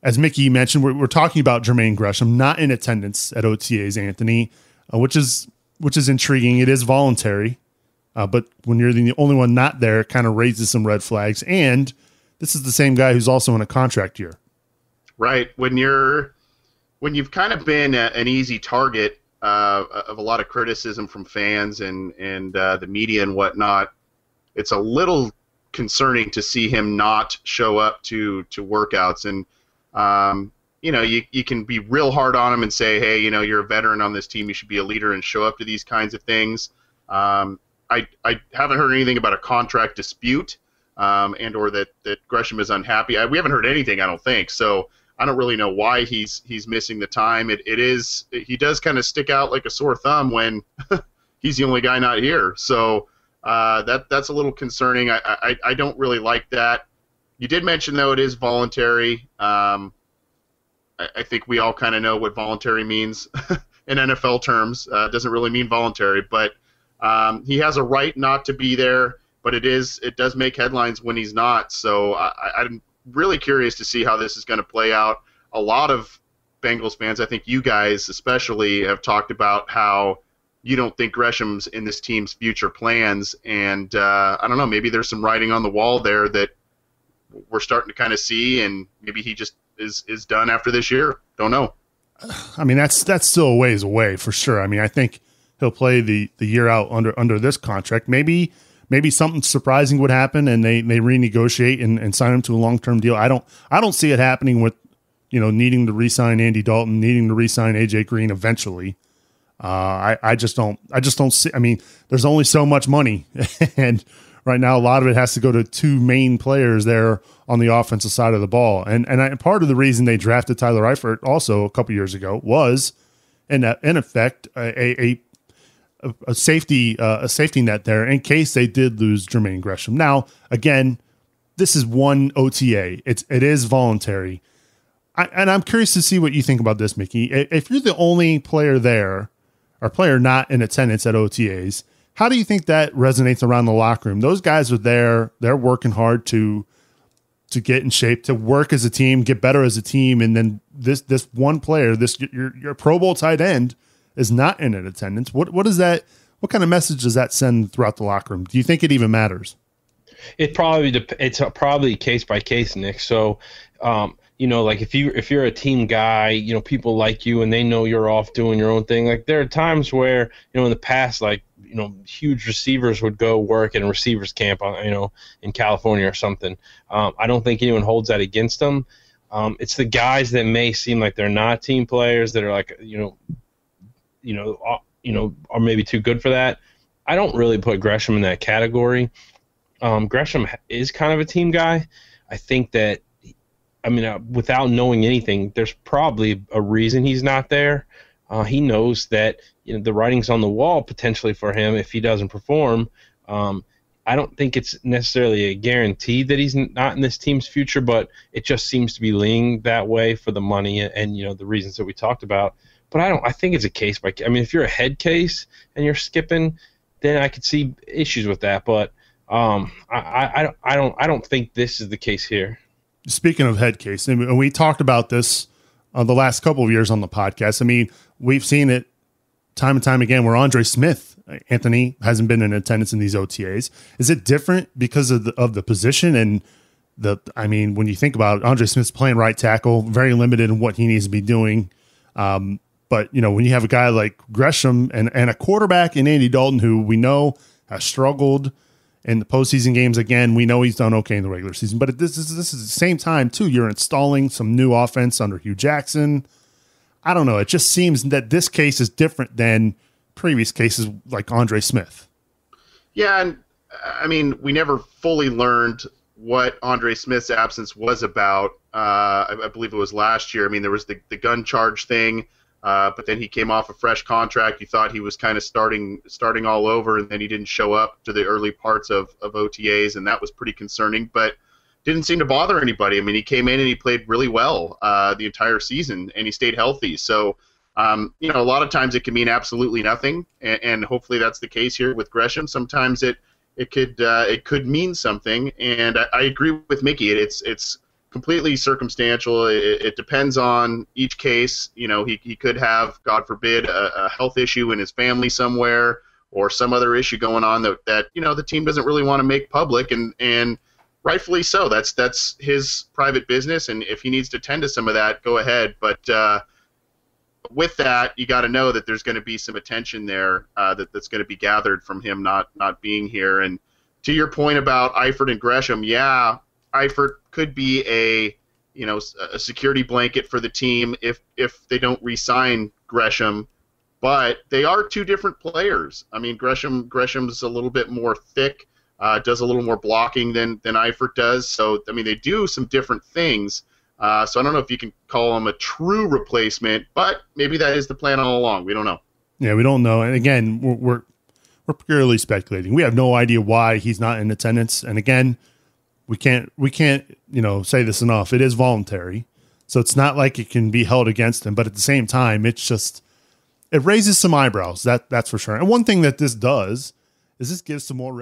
as Mickey mentioned, we're talking about Jermaine Gresham not in attendance at OTAs, Anthony, which is intriguing. It is voluntary, but when you're the only one not there, it kind of raises some red flags. And this is the same guy who's also in a contract year. Right. When you've kind of been an easy target of a lot of criticism from fans and the media and whatnot, it's a little concerning to see him not show up to workouts. And you can be real hard on him and say, hey, you're a veteran on this team, you should be a leader and show up to these kinds of things. I haven't heard anything about a contract dispute and or that Gresham is unhappy. We haven't heard anything, I don't think. So I don't really know why he's missing the time. He does kind of stick out like a sore thumb when he's the only guy not here. So that's a little concerning. I don't really like that. You did mention, though, it is voluntary. I think we all kind of know what voluntary means in NFL terms. It doesn't really mean voluntary, but he has a right not to be there, but it does make headlines when he's not. So I'm really curious to see how this is going to play out. A lot of Bengals fans, I think you guys especially, have talked about how you don't think Gresham's in this team's future plans, and I don't know, maybe there's some writing on the wall there that we're starting to kind of see, and maybe he just is done after this year. Don't know. I mean, that's still a ways away for sure. I mean, I think he'll play the year out under this contract. Maybe something surprising would happen and they renegotiate and sign him to a long-term deal. I don't see it happening with, needing to re-sign Andy Dalton, needing to re-sign AJ Green eventually. I just don't see. I mean, there's only so much money, and right now a lot of it has to go to two main players there on the offensive side of the ball. And part of the reason they drafted Tyler Eifert also a couple years ago was, in effect, a safety net there in case they did lose Jermaine Gresham. Now, again, this is one OTA. It is voluntary. And I'm curious to see what you think about this, Mickey. If you're the only player there, or player not in attendance at OTAs, how do you think that resonates around the locker room? Those guys are there. They're working hard to get in shape, to work as a team, get better as a team. And then this one player, your Pro Bowl tight end, is not in attendance. What is that? What kind of message does that send throughout the locker room? Do you think it even matters? It's probably case by case, Nick. So, like if you're a team guy, people like you and they know you're off doing your own thing. Like there are times where, in the past, like, huge receivers would go work at a receivers camp, in California or something. I don't think anyone holds that against them. It's the guys that may seem like they're not team players that are like, are maybe too good for that. I don't really put Gresham in that category. Gresham is kind of a team guy. I think that, without knowing anything, there's probably a reason he's not there. He knows that the writing's on the wall potentially for him if he doesn't perform. I don't think it's necessarily a guarantee that he's not in this team's future, but it just seems to be leaning that way for the money and the reasons that we talked about. But I think it's a case by case. I mean, if you're a head case and you're skipping, then I could see issues with that. But I don't think this is the case here. Speaking of head case, and we talked about this the last couple of years on the podcast. I mean, we've seen it time and time again where Andre Smith, Anthony, hasn't been in attendance in these OTAs. Is it different because of the position and when you think about it, Andre Smith's playing right tackle, very limited in what he needs to be doing. But when you have a guy like Gresham and a quarterback in Andy Dalton, who we know has struggled in the postseason games, again, we know he's done okay in the regular season. But this is the same time too. You're installing some new offense under Hugh Jackson. I don't know. It just seems that this case is different than previous cases like Andre Smith. Yeah, and we never fully learned what Andre Smith's absence was about. I believe it was last year. There was the gun charge thing, but then he came off a fresh contract. You thought he was kind of starting all over, and then he didn't show up to the early parts of OTAs, and that was pretty concerning. But didn't seem to bother anybody. He came in and he played really well the entire season, and he stayed healthy. So, a lot of times it can mean absolutely nothing, and hopefully that's the case here with Gresham. Sometimes it could mean something, and I agree with Mickey. It's completely circumstantial. It depends on each case. You know, he could have, God forbid, a health issue in his family somewhere, or some other issue going on that you know, the team doesn't really want to make public, and rightfully so. That's his private business, and if he needs to tend to some of that, go ahead. But with that, you got to know that there's going to be some attention there that's going to be gathered from him not being here. And to your point about Eifert and Gresham, yeah, Eifert could be a security blanket for the team if they don't re-sign Gresham, but they are two different players. I mean, Gresham's a little bit more thick, does a little more blocking than Eifert does. So I mean, they do some different things. So I don't know if you can call him a true replacement, but maybe that is the plan all along. We don't know. Yeah, we don't know. And again, we're purely speculating. We have no idea why he's not in attendance. And again, we can't say this enough. It is voluntary, so it's not like it can be held against him. But at the same time, it raises some eyebrows. That's for sure. And one thing that this does is this gives some more